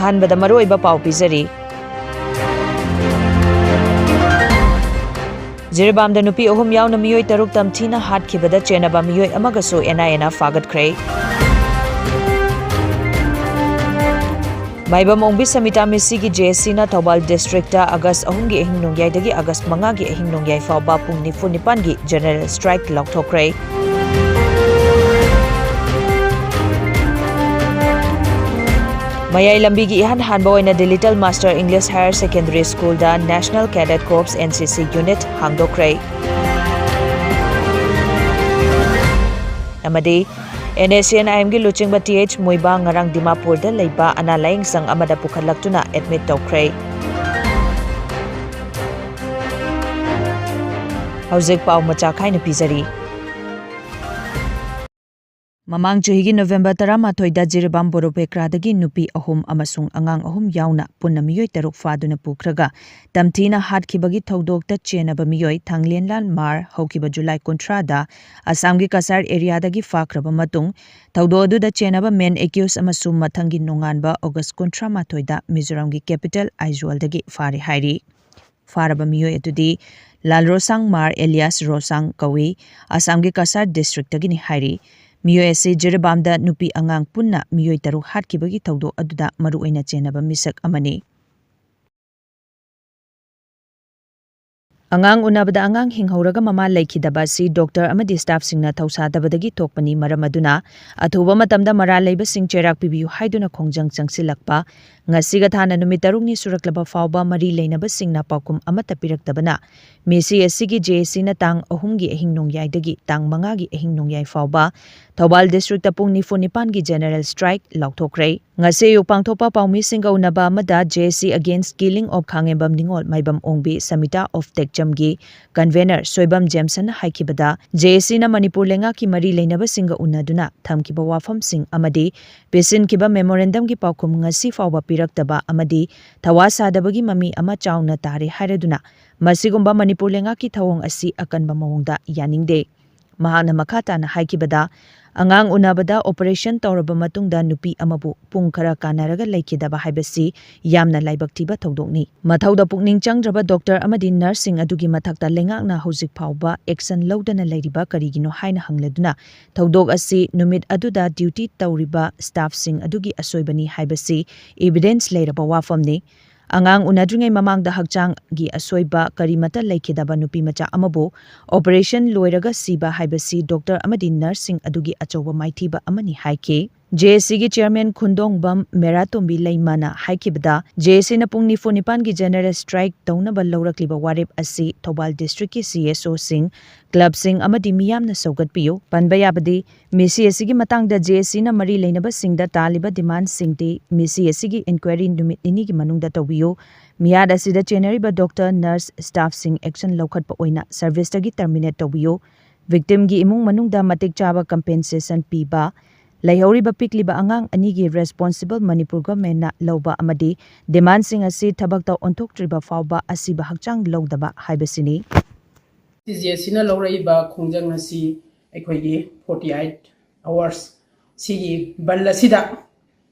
ꯑꯍꯥꯟꯕꯗ ꯃꯔꯨꯑꯣꯏꯕ ꯄꯥꯎ ꯄꯤꯖꯔꯤ꯫ ꯖꯤꯔꯤꯕꯥꯝꯗ ꯅꯨꯄꯤ 3 ꯌꯥꯎꯅ ꯃꯤꯑꯣꯏ 6 ꯇꯝꯊꯤꯅ ꯍꯥꯠꯈꯤꯕꯗ ꯆꯦꯟꯅꯕ ꯃꯤꯑꯣꯏ ꯑꯃꯒꯁꯨ NIAꯅ ꯐꯥꯒꯠꯈ꯭ꯔꯦ꯫ ꯃꯥꯏꯕꯝ ꯁꯃꯤꯇꯥ ꯃꯤꯁꯤꯒꯤ JSCꯅ ꯊꯧꯕꯥꯜ ꯗꯤꯁꯇ꯭ꯔꯤꯛꯇ ꯑꯥꯒꯁꯠ 3ꯒꯤ ꯑꯍꯤꯡ ꯅꯣꯡꯌꯥꯏꯗꯒꯤ ꯑꯥꯒꯁꯠ 5ꯒꯤ ꯑꯍꯤꯡ ꯅꯣꯡꯌꯥꯏ ꯐꯥꯎꯕ ꯄꯨꯡ 49ꯒꯤ ꯖꯦꯅꯔꯦꯜ ꯁ꯭ꯇ꯭ꯔꯥꯏꯛ ꯂꯥꯎꯊꯣꯛꯈ꯭ꯔꯦ꯫ ꯃꯌꯥꯏ ꯂꯝꯕꯤꯒꯤ ꯏꯍꯥꯟ ꯍꯥꯟꯕ ꯑꯣꯏꯅ the little master English higher secondary ꯁ꯭ꯀꯨꯜꯗ national cadet corps NCC unit ꯍꯥꯡꯗꯣꯛꯈ꯭ꯔꯦ꯫ ꯑꯃꯗꯤ NACNIMꯒꯤ ꯂꯨꯆꯤꯡꯕ TH MUIVAH ꯉꯔꯥꯡ ꯗꯤꯃꯥꯄꯨꯔꯗ ꯂꯩꯕ ꯑꯅꯥ ꯂꯥꯌꯦꯡꯁꯪ ꯑꯃꯗ ꯄꯨꯈꯠꯂꯛꯇꯨꯅ ꯑꯦꯗꯃꯤꯠ ꯇꯧꯈ꯭ꯔꯦ꯫ ꯍꯧꯖꯤꯛ ꯄꯥꯎ ꯃꯆꯥ ꯈꯥꯏꯅ ꯄꯤꯖꯔꯤ꯫ ꯃꯃꯥꯡ ꯆꯍꯤꯒꯤ ꯅꯕꯦꯝꯕꯔ 18ꯗ ꯖꯤꯔꯤꯕꯥꯝ ꯕꯣꯔꯣꯄꯦꯀ꯭ꯔꯥꯗꯒꯤ ꯅꯨꯄꯤ 3 ꯑꯃꯁꯨꯡ ꯑꯉꯥꯡ 3 ꯌꯥꯎꯅ ꯄꯨꯟꯅ ꯃꯤꯑꯣꯏ 6 ꯐꯥꯗꯨꯅ ꯄꯨꯈ꯭ꯔꯒ ꯇꯝꯊꯤꯅ ꯍꯥꯠꯈꯤꯕꯒꯤ ꯊꯧꯗꯣꯛꯇ ꯆꯦꯟꯅꯕ ꯃꯤꯑꯣꯏ ꯊꯥꯡꯂꯦꯟꯂꯥꯜ ꯃꯥꯔ ꯍꯧꯈꯤꯕ ꯖꯨꯂꯥꯏ 30ꯗ ꯑꯁꯥꯝꯒꯤ ꯀꯁꯥꯔ ꯑꯦꯔꯤꯌꯥꯗꯒꯤ ꯐꯥꯈ꯭ꯔꯕ ꯃꯇꯨꯡ ꯊꯧꯗꯣꯛ ꯑꯗꯨꯗ ꯆꯦꯟꯅꯕ ꯃꯦꯟ ꯑꯦꯀ꯭ꯌꯨꯁ ꯑꯃꯁꯨꯡ ꯃꯊꯪꯒꯤ ꯅꯣꯡꯉꯥꯟꯕ ꯑꯣꯒꯁꯠ 31ꯗ ꯃꯤꯖꯣꯔꯥꯝꯒꯤ ꯀꯦꯄꯤꯇꯦꯜ ꯑꯥꯏꯖꯣꯜꯗꯒꯤ ꯐꯥꯔꯦ ꯍꯥꯏꯔꯤ꯫ ꯐꯥꯔꯕ ꯃꯤꯑꯣꯏ ꯑꯗꯨꯗꯤ ꯂꯥꯜꯔꯣꯁꯥꯡ ꯃꯥꯔ ꯑꯦꯂꯤꯌꯥꯁ ꯔꯣꯁꯥꯡ ꯀꯧꯏ, ꯑꯁꯥꯝꯒꯤ ꯀꯁꯥꯔ ꯗꯤꯁꯇ꯭ꯔꯤꯛꯇꯒꯤꯅꯤ ꯍꯥꯏꯔꯤ꯫ ꯃꯤꯑꯣꯏ ꯑꯁꯤ ꯖꯤꯔꯤꯕꯥꯝꯗ ꯅꯨꯄꯤ ꯑꯉꯥꯡ ꯄꯨꯟꯅ ꯃꯤꯑꯣꯏ 6 ꯍꯥꯠꯈꯤꯕꯒꯤ ꯊꯧꯗꯣꯛ ꯑꯗꯨꯗ ꯃꯔꯨꯑꯣꯏꯅ ꯆꯦꯟꯅꯕ ꯃꯤꯁꯛ ꯑꯃꯅꯤ꯫ ꯑꯉꯥꯡ ꯎꯅꯕꯗ ꯑꯉꯥꯡ ꯍꯤꯡꯍꯧꯔꯒ ꯃꯃꯥ ꯂꯩꯈꯤꯗꯕ ꯑꯁꯤ ꯗꯣꯛꯇꯔ ꯑꯃꯗꯤ ꯁ꯭ꯇꯥꯐꯁꯤꯡꯅ ꯊꯧꯁꯥꯗꯕꯗꯒꯤ ꯊꯣꯛꯄꯅꯤ, ꯃꯔꯝ ꯑꯗꯨꯅ ꯑꯊꯨꯕ ꯃꯇꯝꯗ ꯃꯔꯥꯜ ꯂꯩꯕꯁꯤꯡ ꯆꯩꯔꯥꯛ ꯄꯤꯕꯤꯌꯨ ꯍꯥꯏꯗꯨꯅ ꯈꯣꯡꯖꯪꯆꯪꯁꯤꯜꯂꯛꯄ, ꯉꯁꯤꯒ ꯊꯥꯅ ꯅꯨꯃꯤꯠ 6ꯅꯤ ꯁꯨꯔꯛꯂꯕ ꯐꯥꯎꯕ ꯃꯔꯤ ꯂꯩꯅꯕꯁꯤꯡꯅ ꯄꯥꯎꯈꯨꯝ ꯑꯃꯠꯇ ꯄꯤꯔꯛꯇꯕꯅ MUIVAHꯒꯤ JSCꯅ ꯇꯥꯡ 3ꯒꯤ ꯑꯍꯤꯡ ꯅꯣꯡꯌꯥꯏꯗꯒꯤ ꯇꯥꯡ 5ꯒꯤ ꯑꯍꯤꯡ ꯅꯣꯡꯌꯥꯏ ꯐꯥꯎꯕ ꯊꯧꯕꯥꯜ ꯗꯤꯁꯇ꯭ꯔꯤꯛꯇ ꯄꯨꯡ 49ꯒꯤ ꯖꯦꯅꯔꯦꯜ ꯁ꯭ꯇ꯭ꯔꯥꯏꯛ ꯂꯥꯎꯊꯣꯛꯈ꯭ꯔꯦ꯫ ꯉꯁꯤ ꯑꯌꯨꯛ ꯄꯥꯡꯊꯣꯛꯄ ꯄꯥꯎꯃꯤꯁꯤꯡꯒ ꯎꯅꯕ ꯑꯃꯗ JSC ꯑꯒꯦꯟꯁꯠ ꯀꯤꯂꯤꯡ ꯑꯣꯐ ꯈꯥꯡꯉꯦꯝꯕꯝ ꯅꯤꯡꯉꯣꯜ ꯃꯥꯏꯕꯝ ꯁꯃꯤꯇꯥ ꯑꯣꯐ ꯇꯦꯛꯆꯝꯒꯤ ꯀꯟꯚꯦꯅꯔ ꯁꯣꯏꯕꯝ ꯖꯦꯝꯁꯟꯅ ꯍꯥꯏꯈꯤꯕꯗ JSCꯅ ꯃꯅꯤꯄꯨꯔ ꯂꯩꯉꯥꯛꯀꯤ ꯃꯔꯤ ꯂꯩꯅꯕꯁꯤꯡꯒ ꯎꯅꯗꯨꯅ ꯊꯝꯈꯤꯕ ꯋꯥꯐꯝꯁꯤꯡ ꯑꯃꯗꯤ ꯄꯤꯁꯤꯟꯈꯤꯕ ꯃꯦꯃꯣꯔꯦꯟꯗꯝꯒꯤ ꯄꯥꯎꯈꯨꯝ ꯉꯁꯤ ꯐꯥꯎꯕ ꯄꯤꯔꯛꯇꯕ ꯑꯃꯗꯤ ꯊꯋꯥ ꯁꯥꯗꯕꯒꯤ ꯃꯃꯤ ꯑꯃ ꯆꯥꯎꯅ ꯇꯥꯔꯦ ꯍꯥꯏꯔꯗꯨꯅ ꯃꯁꯤꯒꯨꯝꯕ ꯃꯅꯤꯄꯨꯔ ꯂꯩꯉꯥꯛꯀꯤ ꯊꯧꯑꯣꯡ ꯑꯁꯤ ꯑꯀꯟꯕ ꯃꯑꯣꯡꯗ ꯌꯥꯅꯤꯡꯗꯦ꯫ ꯃꯍꯥꯛꯅ ꯃꯈꯥ ꯇꯥꯅ ꯍꯥꯏꯈꯤꯕꯗ ꯑꯉꯥꯡ ꯎꯅꯕꯗ ꯑꯣꯄꯔꯦꯁꯟ ꯇꯧꯔꯕ ꯃꯇꯨꯡꯗ ꯅꯨꯄꯤ ꯑꯃꯕꯨ ꯄꯨꯡ ꯈꯔ ꯀꯥꯟꯅꯔꯒ ꯂꯩꯈꯤꯗꯕ ꯍꯥꯏꯕꯁꯤ ꯌꯥꯝꯅ ꯂꯥꯏꯕꯛ ꯊꯤꯕ ꯊꯧꯗꯣꯛꯅꯤ꯫ ꯃꯊꯧꯗ ꯄꯨꯛꯅꯤꯡ ꯆꯪꯗ꯭ꯔꯕ ꯗꯣꯛꯇꯔ ꯑꯃꯗꯤ ꯅꯔꯁꯁꯤꯡ ꯑꯗꯨꯒꯤ ꯃꯊꯛꯇ ꯂꯩꯉꯥꯛꯅ ꯍꯧꯖꯤꯛ ꯐꯥꯎꯕ ꯑꯦꯛꯁꯟ ꯂꯧꯗꯅ ꯂꯩꯔꯤꯕ ꯀꯔꯤꯒꯤꯅꯣ ꯍꯥꯏꯅ ꯍꯪꯂꯗꯨꯅ ꯊꯧꯗꯣꯛ ꯑꯁꯤ ꯅꯨꯃꯤꯠ ꯑꯗꯨꯗ ꯗ꯭ꯌꯨꯇꯤ ꯇꯧꯔꯤꯕ ꯁ꯭ꯇꯥꯐꯁꯤꯡ ꯑꯗꯨꯒꯤ ꯑꯁꯣꯏꯕꯅꯤ ꯍꯥꯏꯕꯁꯤ ꯏꯕꯤꯗꯦꯟꯁ ꯂꯩꯔꯕ ꯋꯥꯐꯝꯅꯤ꯫ ꯑꯉꯥꯡ ꯎꯅꯗ꯭ꯔꯤꯉꯩ ꯃꯃꯥꯡꯗ ꯍꯛꯆꯥꯡꯒꯤ ꯑꯁꯣꯏꯕ ꯀꯔꯤꯃꯠꯇ ꯂꯩꯈꯤꯗꯕ ꯅꯨꯄꯤ ꯃꯆꯥ ꯑꯃꯕꯨ ꯑꯣꯄꯔꯦꯁꯟ ꯂꯣꯏꯔꯒ ꯁꯤꯕ ꯍꯥꯏꯕꯁꯤ ꯗꯣꯛꯇꯔ ꯑꯃꯗꯤ ꯅꯔꯁꯁꯤꯡ ꯑꯗꯨꯒꯤ ꯑꯆꯧꯕ ꯃꯥꯏꯊꯤꯕ ꯑꯃꯅꯤ ꯍꯥꯏꯈꯤ꯫ JSCꯒꯤ ꯆꯦꯌꯔꯃꯦꯟ ꯈꯨꯟꯗꯣꯡꯕꯝ ꯃꯦꯔꯥꯇꯣꯝꯕꯤ ꯂꯩꯃꯥꯅ ꯍꯥꯏꯈꯤꯕꯗ JSCꯅ ꯄꯨꯡ 49ꯒꯤ ꯖꯦꯅꯔꯦꯜ ꯁ꯭ꯇ꯭ꯔꯥꯏꯛ ꯇꯧꯅꯕ ꯂꯧꯔꯛꯂꯤꯕ ꯋꯥꯔꯦꯞ ꯑꯁꯤ ꯊꯧꯕꯥꯜ ꯗꯤꯁꯇ꯭ꯔꯤꯛꯀꯤ CSOꯁꯤꯡ, ꯀ꯭ꯂꯕꯁꯤꯡ ꯑꯃꯗꯤ ꯃꯤꯌꯥꯝꯅ ꯁꯧꯒꯠꯄꯤꯌꯨ꯫ ꯄꯟꯕ ꯌꯥꯕꯗꯤ MUIVAHꯒꯤ ꯃꯇꯥꯡꯗ JSCꯅ ꯃꯔꯤ ꯂꯩꯅꯕꯁꯤꯡꯗ ꯇꯥꯜꯂꯤꯕ ꯗꯤꯃꯥꯟꯗꯁꯤꯡꯗꯤ MUIVAHꯒꯤ ꯏꯟꯀ꯭ꯋꯥꯏꯔꯤ ꯅꯨꯃꯤꯠ 2ꯒꯤ ꯃꯅꯨꯡꯗ ꯇꯧꯕꯤꯌꯨ, ꯃꯤꯌꯥꯠ ꯑꯁꯤꯗ ꯆꯦꯟꯅꯔꯤꯕ ꯗꯣꯛꯇꯔ, ꯅꯔꯁ, ꯁ꯭ꯇꯥꯐꯁꯤꯡ ꯑꯦꯛꯁꯟ ꯂꯧꯈꯠꯄ ꯑꯣꯏꯅ ꯁꯔꯚꯤꯁꯇꯒꯤ ꯇꯔꯃꯤꯅꯦꯠ ꯇꯧꯕꯤꯌꯨ, ꯚꯤꯛꯇꯤꯝꯒꯤ ꯏꯃꯨꯡ ꯃꯅꯨꯡꯗ ꯃꯇꯤꯛ ꯆꯥꯕ ꯀꯝꯄꯦꯟꯁꯦꯁꯟ ꯄꯤꯕ, ꯂꯩꯍꯧꯔꯤꯕ ꯄꯤꯛꯂꯤꯕ ꯑꯉꯥꯡ 2ꯒꯤ ꯔꯦꯁꯄꯣꯟꯁꯤꯕꯜ ꯃꯅꯤꯄꯨꯔ ꯒꯚꯔꯟꯃꯦꯟꯠꯅ ꯂꯧꯕ ꯑꯃꯗꯤ ꯗꯤꯃꯥꯟꯗꯁꯤꯡ ꯑꯁꯤ ꯊꯕꯛꯇ ꯑꯣꯟꯊꯣꯛꯇ꯭ꯔꯤꯕ ꯐꯥꯎꯕ ꯑꯁꯤꯕ ꯍꯛꯆꯥꯡ ꯂꯧꯗꯕ ꯍꯥꯏꯕꯁꯤꯅꯤ꯫ JSCꯅ ꯂꯧꯔꯛꯏꯕ ꯈꯣꯡꯖꯪ ꯑꯁꯤ ꯑꯩꯈꯣꯏꯒꯤ 48 ꯑꯋꯥꯔꯁ ꯁꯤꯒꯤ ꯕꯟ ꯑꯁꯤꯗ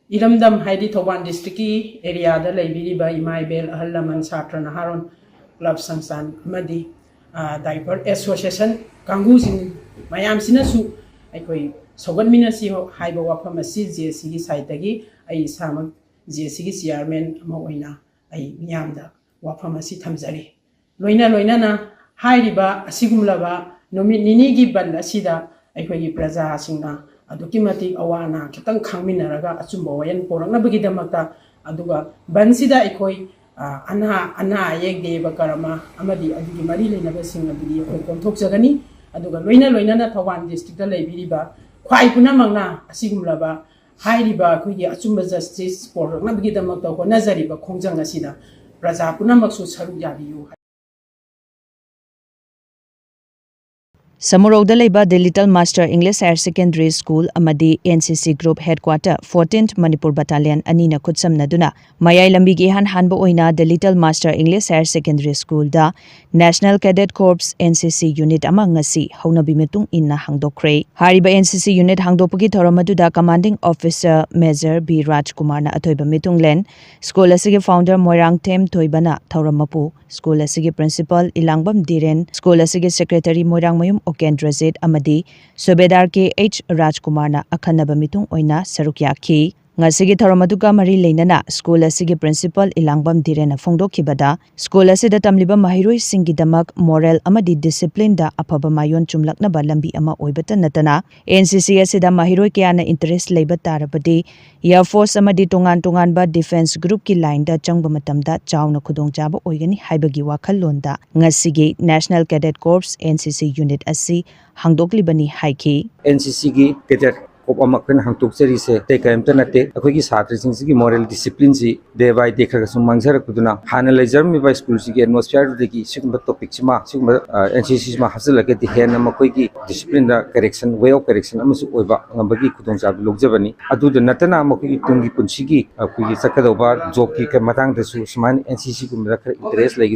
ꯏꯔꯝꯗꯝ ꯍꯥꯏꯗꯤ ꯊꯧꯕꯥꯜ ꯗꯤꯁꯇ꯭ꯔꯤꯛꯀꯤ ꯑꯦꯔꯤꯌꯥꯗ ꯂꯩꯕꯤꯔꯤꯕ ꯏꯃꯥ ꯏꯕꯦꯜ, ꯑꯍꯜ ꯂꯃꯟ, ꯁꯥꯇ꯭ꯔ ꯅꯍꯥꯔꯣꯟ, ꯀ꯭ꯂꯕ ꯁꯪꯁꯊꯥꯟ ꯑꯃꯗꯤ ꯗꯥꯏꯚꯔ ꯑꯦꯁꯣꯁꯤꯌꯦꯁꯟ ꯀꯥꯡꯕꯨꯁꯤꯡ ꯃꯌꯥꯝꯁꯤꯅꯁꯨ ꯑꯩꯈꯣꯏ ꯁꯧꯒꯠꯃꯤꯟꯅꯁꯤ ꯍꯥꯏꯕ ꯋꯥꯐꯝ ꯑꯁꯤ JSCꯒꯤ ꯁꯥꯏꯠꯇꯒꯤ ꯑꯩ ꯏꯁꯥꯃꯛ JSCꯒꯤ ꯆꯤꯌꯔꯃꯦꯟ ꯑꯃ ꯑꯣꯏꯅ ꯑꯩ ꯃꯤꯌꯥꯝꯗ ꯋꯥꯐꯝ ꯑꯁꯤ ꯊꯝꯖꯔꯤ꯫ ꯂꯣꯏꯅꯅ ꯍꯥꯏꯔꯤꯕ ꯑꯁꯤꯒꯨꯝꯂꯕ ꯅꯨꯃꯤꯠ 2ꯒꯤ ꯕꯟ ꯑꯁꯤꯗ ꯑꯩꯈꯣꯏꯒꯤ ꯄ꯭ꯔꯖꯥꯁꯤꯡꯅ ꯑꯗꯨꯛꯀꯤ ꯃꯇꯤꯛ ꯑꯋꯥ ꯑꯅꯥ ꯈꯤꯇꯪ ꯈꯪꯃꯤꯟꯅꯔꯒ ꯑꯆꯨꯝꯕ ꯋꯥꯌꯦꯜ ꯄꯣꯔꯛꯅꯕꯒꯤꯗꯃꯛꯇ ꯑꯗꯨꯒ ꯕꯟꯁꯤꯗ ꯑꯩꯈꯣꯏ ꯑꯅꯥ ꯑꯌꯦꯛ ꯗꯦꯕ ꯀꯔꯃ ꯑꯃꯗꯤ ꯑꯗꯨꯒꯤ ꯃꯔꯤ ꯂꯩꯅꯕꯁꯤꯡ ꯑꯗꯨꯗꯤ ꯑꯩꯈꯣꯏ ꯀꯣꯝꯊꯣꯛꯆꯒꯅꯤ꯫ ꯑꯗꯨꯒ ꯂꯣꯏꯅꯅ ꯊꯧꯕꯥꯜ ꯗꯤꯁꯇ꯭ꯔꯤꯛꯇ ꯂꯩꯕꯤꯔꯤꯕ ꯈ꯭ꯋꯥꯏ ꯄꯨꯝꯅꯃꯛꯅ ꯑꯁꯤꯒꯨꯝꯂꯕ ꯍꯥꯏꯔꯤꯕ ꯑꯩꯈꯣꯏꯒꯤ ꯑꯆꯨꯝꯕ ꯖꯁꯇꯤꯁ ꯄꯣꯔꯛꯅꯕꯒꯤꯗꯃꯛꯇ ꯍꯣꯠꯅꯖꯔꯤꯕ ꯈꯣꯡꯖꯪ ꯑꯁꯤꯗ ꯄ꯭ꯔꯖꯥ ꯄꯨꯝꯅꯃꯛꯁꯨ ꯁꯔꯨꯛ ꯌꯥꯕꯤꯌꯨ꯫ SHAMUROUꯗ leiba The Little Master English Higher Secondary School amadi NCC Group Headquarter 14th Manipur Battalion anina khutsamnaduna mayai lambigi hanba oina The Little Master English Higher Secondary School da National Cadet Corps NCC Unit ama ngasi haunabi metung inna hangdokre hariba NCC Unit hangdopagi thoramaduda Commanding Officer Major B Rajkumar na athoiba metung len school asigi founder Moirang Them Thoibana thoramapu school asigi principal Ilangbam Diren school asigi secretary Moirang Mayum Okendrajit amadi Subedar K.H. Rajkumar na akhanaba mitung oina saruk yakhi ngasigi thoramaduga mari leinana school asigi principal Ilangbam Direna phongdokhibada school asida tamliba mahiroi singidamak moral amadi discipline da afaba mayon chumlaknaba lambi ama oibata natana NCC asida mahiroi kyana interest leiba tarabadi Air Force amadi tongan ba defense group ki line da changba matamda chawna khudongchaba oigani haibagi wakhallonda ngasigi National Cadet Corps NCC unit asi hangdoklibani haiki NCC gi cadet of Amakan Hantuk Series, take a internet, a quick satiric moral discipline, day by day Manzara Kuduna, Hanalizer me by school, atmosphere, the Sigma topics, NCC Hasel get the hand Makoiki, discipline correction, way of correction, Amusuva, Nambagi Kudonza, Lugzavani, Adu the Natana Moki Tungi Punchigi, a quick Sakadova, Joki Kamatang, the Susman, NCC Kumaka, interest like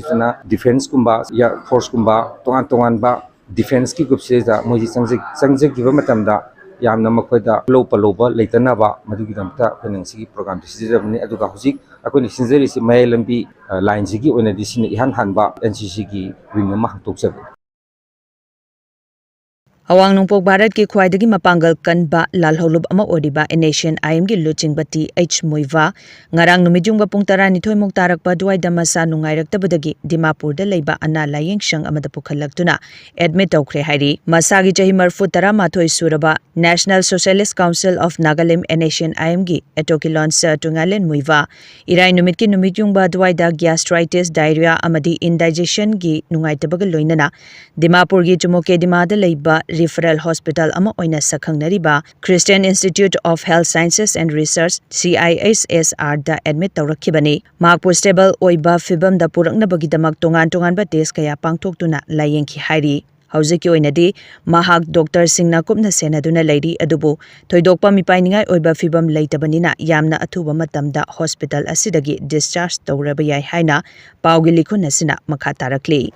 defense Kumba, Ya Force Kumba, Tonganba, defense Kikup says that Moji Sanjak Givamatanda. Yamna makoida lopa leitanaba madugidamta penansi program disizabni aduga hujik akoni sinjeri si MALEMNGANBI line sigi oina disini ihan hanba NCC gi wing ma toksabe Awang nungpok Bharat ki khwaidagi mapangal kanba lalholub ama odiba nation IM gi luchingbati MUIVAH ngarang numijungba pung 12 mok tarakpa duaida masa nungairaktabadagi DIMAPUR da leiba ana layengshang amada pukhallaktuna admit tawkhre hairi masagi jahi marfu 13 suraba National Socialist Council of Nagaland nation IM gi etokilon sa tungalen MUIVAH irai numit ki numijungba duaida gastritis diarrhea amadi indigestion gi nungaitabag loinana DIMAPUR gi chumoke dimada leiba Referral Hospital ama oina sakhangnariba Christian Institute of Health Sciences and Research CISSR da admit tawrakhibani makpu stable oiba fibam da puraknabagidamak tongan ba test kaya pangthoktuna layengki hairi Hauziki oinadi mahak doctor singna kupna senaduna leiri adubu thoidokpa mipainingai oiba fibam leitabanina yamna athuba matamda hospital asidagi discharge tawraba yai haina pawgi likhun asina makha tarakli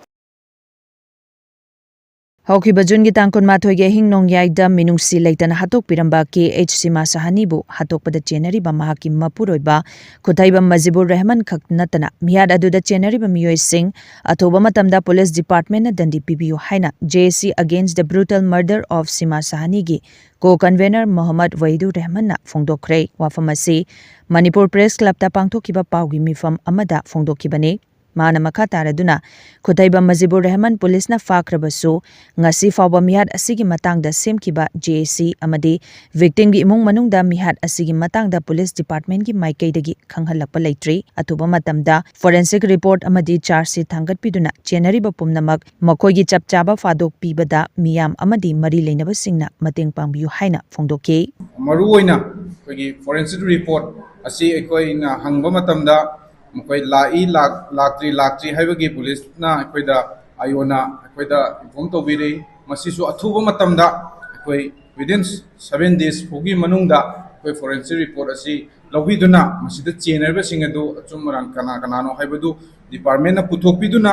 Haukiba Jungi Tangkon Mathoige Hingnong Yaida Minungsi Leitana Hatok Piramba KH Sima Sahanibu Hatok Pada Chenari ba Mahaki Mapuroiba Kutaiba Mazibur Rahman Kaknatana Mihad Aduda Chenari ba Miyoi Singh Athoba Matamda Police Department na Dandi PBU Haina JC against the brutal murder of Sima Sahanigi Co-convener Muhammad Waidu Rahman na Phongdokre Wafamasi Manipur Press Club ta Pangthokiba Pawgi Mifam Amada Phongdokibani Mana makha taraduna Khutaiba Mazibur Rahman Police na fakrabasu ngasi fawba mihad asigi matangda semkiba JC amadi victim gi imung manungda mihad asigi matangda Police Department gi maikaidagi khanghalakpa leitri atuba matamda forensic report amadi charge sheet thangatpiduna chenariba pumnamak makoigi chapchaba fadok pibada miyam amadi mari leinaba singna mateng pangbiyu haina phongdoki maru oina koigi forensic report asi ekoi na hangba matamda Mukoi laktri haibagi police na koida ayona koida inform to biri masisu athuba matamda koi within 7 days fogi manungda koi forensic report asi lobiduna masida chenerba singadu achumran kana no haibadu department na puthokpiduna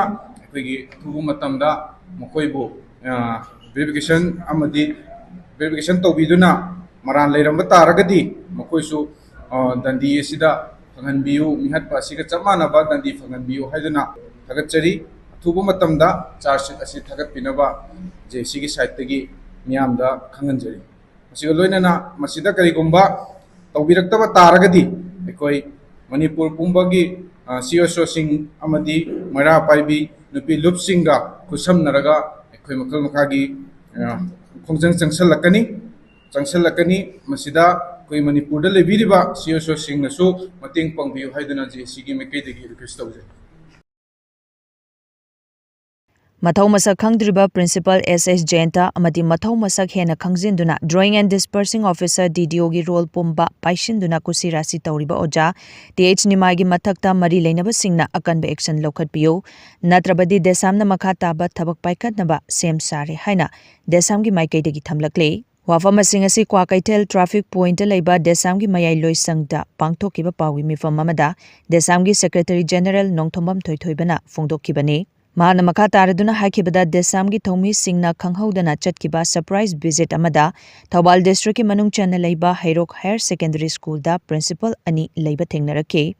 koigi athuba matamda mukoi bo verification amadi verification to biduna maran leiramba taragadi mukoi su dandi asida Fanganbiyu mihat pasiga chamana ba dandi fanganbiyu haiduna thagachari thuba matamda charge asi thagat pinaba JC gi site gi miyamda khanganjari masiga loinana masida kari gumba tawbiraktaba taragadi ekoi manipur pumbagi CSO sing amadi mara paibi nupi lup singa kusam naraga ekoi makal makagi khongjang changsalakani masida koi Manipur da lebiriba CSO sing na so mateng pangbiyu haiduna JC gi mekai degi request tawje Mathau masak khangdriba Principal SS Jayanta amadi mathau masak hena khangjinduna Drawing and Dispersing Officer DDO gi role pumba paishinduna kusirasi tawriba oja TH Nimai gi mathakta mari leinaba singna akanba action lokhatpiyo natrabadi desamna makha taba thabak paikatnaba sem sare haina desam gi maikaidagi thamlakle Wafam asing kwa kaitel traffic point laiba desam gi mayai loisangda pangthokiba pawi mifam amada desam gi Secretary General Nongthombam Thoithoibana phongdokkibani Mahana makha taraduna haikibada desam gi thomi singna khanghaudana chatkiba surprise visit amada Thoubal district ki manung chana laiba Hairok Higher Secondary School da principal ani laiba thengnarake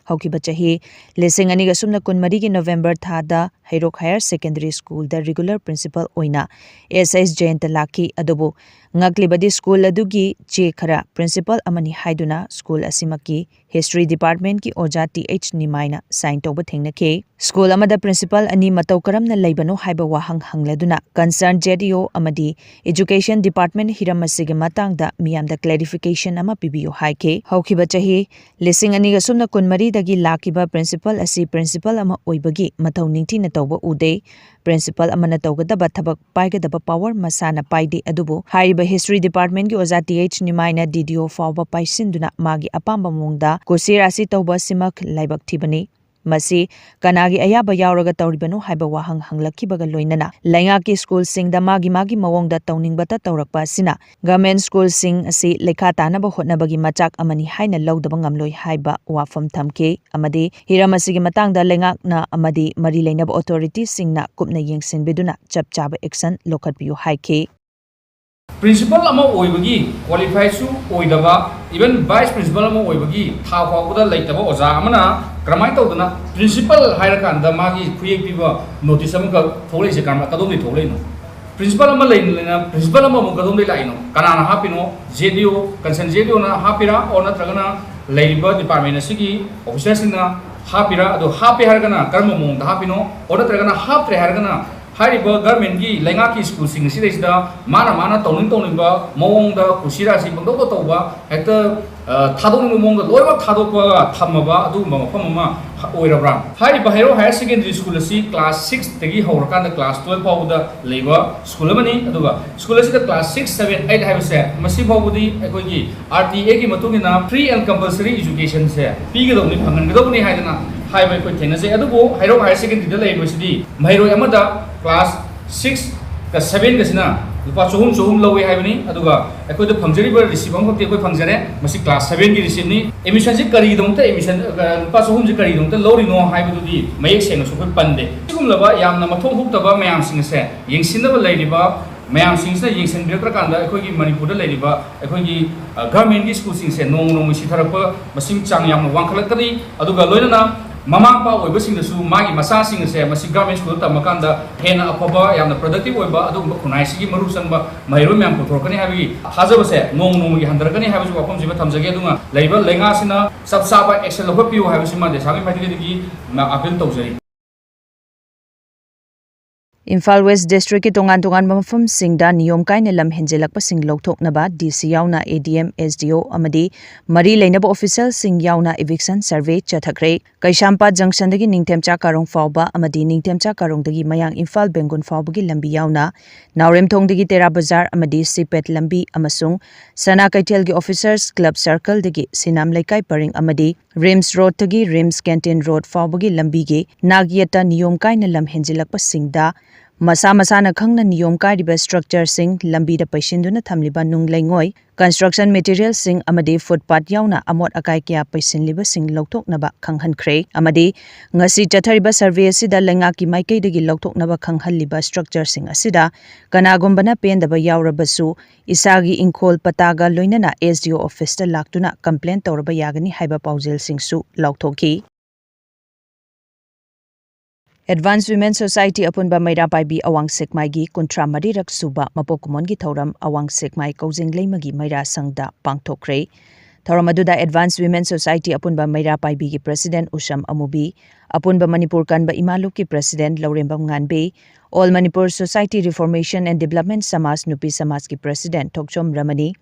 Haukiba chahi lising ani gasumna kunmari gi November thada Hairok Higher Secondary School da regular principal oina SS Jayanta laki adobo ngaklibadi school adugi che khara principal amani haiduna school asimaki history department ki oja TH Nimaina sign tawba thengnake school amada principal ani matau karamna laibano haiba wahang hangladuna concerned JDO amadi education department hiramasige matangda miyamda clarification ama pibiyo haike haukiba chahi lising ani gasumna kunmari dagi lakiba principal asi principal ama oibagi matau ningtina tawba ude principal amana tawgadaba thabak paigadaba power masana paide adubu haiba history department ki oza TH Nimaina DDO fawba paisinduna magi apamba mongda kusirasi tawba simak laibak thibani Masi kanagi ayaba yauraga tawribano haiba wahang hanglakibaga loinana lainga ki school sing da magi mawongda tawningbata tawrakpa sina government school sing asi lekha tanaba hotnabagi machak amani haina lawdaba ngamloi haiba wafam thamke amadi hiramasi gi matangda lainga na amadi mari leinaba authority singna kupna yengsinbiduna chapchaba action lokhatpiu haike Principal ama oibagi qualified su oidaba even vice principal ama oibagi tha khawda laitaba oja amana kramai tawdana principal hairakanda magi khuyek piba notice ama ka tholei se karma kadom ni tholei no principal ama leina principal ama mo kadom dei laino kanana hapino JDO concern JDO na hapira ona tragana leiba department asigi officers na hapira ado hapi hargana karma mong da hapino ona tragana hapre hargana Hariba government gi lainga ki school sing sida mana tawning ba mawong da kusira si bangdo tawba hekta thadong mong loiba thadokwa thamaba adu mafam ma oirabra hariba Hairok Higher Secondary School si class 6 tagi hawrakan da class 12 fawda leiba school mani aduga school si da class 6 7 8 haibase masi fawdi ekoi gi RTA gi matungina free and compulsory education se pigedoni phangangadoni haidana haiba ekoi thenase adugo Hairok Higher Secondary da leiba sidi mairoi amada class 6 ka 7 ka sina lupa chohum lowe haibani aduga ekoi da phangjari ba receive am khoti ekoi phangjare masi class 7 gi receive ni admission ji kari dongta admission lupa chohum ji kari dongta lori no haibadu di mayek seng so khoi pande sigum laba yamna mathong hukta ba mayam sing se yengsinna ba leiriba mayam sing se yengsin birakra kanda ekoi gi Manipur da leiriba ekoi gi government gi school sing se nong si tharapa masing chang yam wangkhalakari aduga loinana Mama pa oibasing da su magi masasing se masi government school tamakanda hena apaba yamna productive oiba adu khunai sigi maru sangba mairo myam puthorkani habi hazaba se nong gi handarakani habi wapam jiba thamjage adunga leiba lenga sina sabsaba action lopiu habi sima de sami mathi gi na appeal tawjari Imphal West District ki tongan mafam singda niyom kaina lam henjelakpa sing lokthoknaba DC yauna ADM SDO amadi mari leinaba official sing yauna eviction survey chathakre Kaishampa junction dagi ningtemcha karong fawba amadi ningtemcha karong dagi mayang Imphal Bengun fawbagi lambi yauna Naurem thong dagi Tera Bazar amadi Sipet lambi amasung Sana Kaitel gi officers club circle dagi Sinam Laikai Paring amadi Rims Road dagi Rims Canteen Road fawbagi lambi gi Nagyata niyom kaina lam henjelakpa singda Masa-masana khangna niyom kariba structure sing lambi da paisinduna thamliba nung laingoi construction material sing amadi footpath yauna amot akai kya paisinliba sing lokthoknaba khanghankhre amadi ngasi chathariba survey asida lenga ki maikei dagi lokthoknaba khanghalliba structure sing asida kanagumbana pendaba yaurabasu isagi inkhol pataga loinana SDO office ta laktuna complaint tawraba yagani haiba paujel singsu lokthokhi Advanced Women Society upon ba Maira Paibi Awang Sekmai gi Kuntra Marirak Suba Mapokumon gi Thoram Awang Sekmai Kaujing Leimagi Maira Sangda Pangthokre Thoram aduda Advanced Women Society upon ba Maira Paibi gi President Usham Amubi upon ba Manipur kan ba Imaluk ki President Laurembam Nganbe All Manipur Society Reformation and Development Samaj Nupi Samaj ki President Thokchom Ramani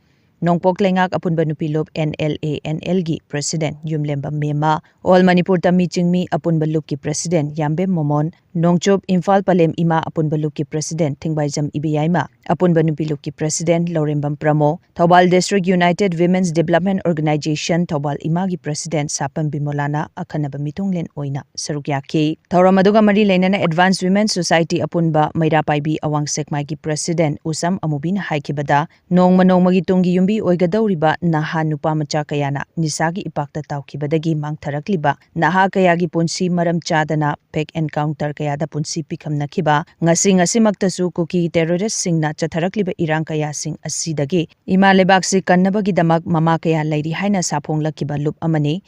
Nongpok Lengak Apunba Nupilop NLANL gi President Yumlemba Mema, All Manipur Tami Chingmi Apunba Lup ki President Yambe Momon, Nongchop Imphal Palem Ima Apunba Lup ki President Thingbaijam Ibiyaima, Apunba Nupilup ki President Lorembam Pramo, Thoubal District United Women's Development Organization Thoubal Ima gi President Sapam Bimolana Akhanaba Mitunglen Oina Sarukyaki, Thoramaduga Mari Lenana Advanced Women's Society Apunba Maira Paibi Awang Sekmai gi President Usam Amubin Haikibada, Nongma Nongmagi Tungi Yumbi Oigadauriba Naha Nupa Macha Kayana Nisagi Ipakta Taukibadagi Mangtharakliba, Naha Kayagi Punsi Maram Chadana Pek Encounter Kayada Punsi Pikam Nakiba, Ngasi Maktasu Kuki Terrorist Singna Chatharakliba Irang Kaya Sing Asidagi, Ima Lebaksi Kannabagi Damak Mama Kaya Lady Haina Sapong Lakiba Lup Amani,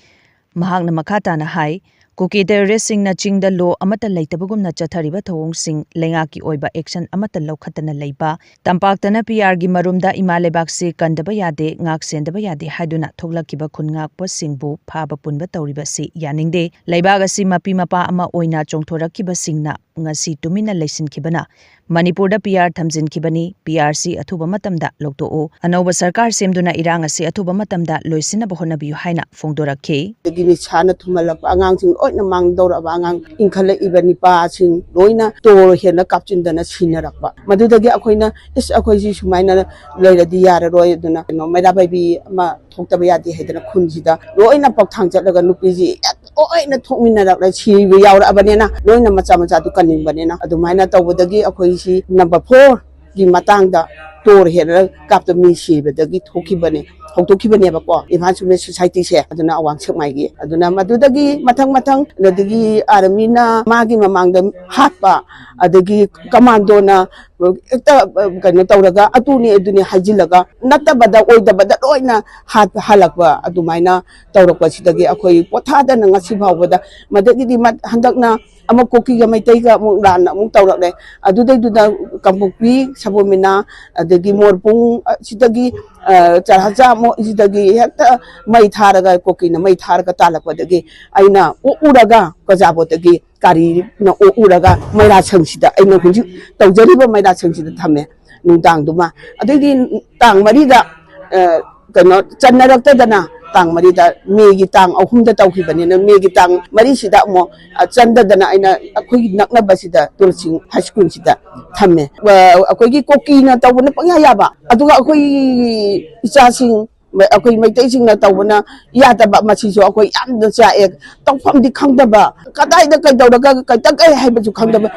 Mahagna Makata na Hai, Kuki terrorist sing na ching da law amata leitabagum na chathariba thawong sing lengaki oiba action amata laukhatana leiba tampaktana PR gi marumda imalebak se kandaba yade ngak sendaba yade haiduna thoglakiba khungak po singbu phaba punba tawriba si yaningde leibaga si mapi mapa ama oina chongthorakiba singna ngasi tumina leisin kibana Manipur da PR thamjin kibani PRC athuba matamda lokto anoba sarkar semduna irang asi athuba matamda loisina bahona biyu haina fongdorakhe gini chana thumalap angang sing oina mangdor abangang inkhala ibani pa sing loina tor hena kapchindana sinarakba madudagi akoina is akoiji sumaina leiradi yara roi duna no maida baibi ma thokta bayadi hedana khunjida loina pakthang chatlaga nupiji oina thokmina rakla chibi yaura abanena loina macha macha du kaning banena adumaina tawbadagi akoisi number 4 gi matangda tor hena kapta mi shibadagi thokibane hokdokibane bako Imphal Women's Society se aduna awang sekmai gi aduna madudagi mathang adagi armina magi mamangda hatpa adagi commando na ekta kano tawraga atuni aduni hajilaga natabada oidabada loina hat halakwa adumaina tawrakwa sidagi akoi pothada na ngasi phawbada madagi handakna ama koki ga maitai ga mu ran mu tawrakle adudai duda kampukpi sabomina adagi morpung sidagi charhaja mo sidagi hekta mai tharaga koki na mai tharaga talakwadagi aina uraga kajabotagi kari na uraga maira sangsida aina hunji tawjariba maira sangsida thame nungdang duma adigi tang marida kano channarakta dana tang marida megi tang ahumda tawkhibani na megi tang mari sida mo chanda dana aina akhoi nakna basida turching high school sida thame akhoi koki na tawna pangya yaba aduga akhoi ichasing akhoi maitai sing na tawna yadaba machiso akhoi yamda cha ek tawfam di khangdaba kadai da kai dawraga kai takai haibaju khangdaba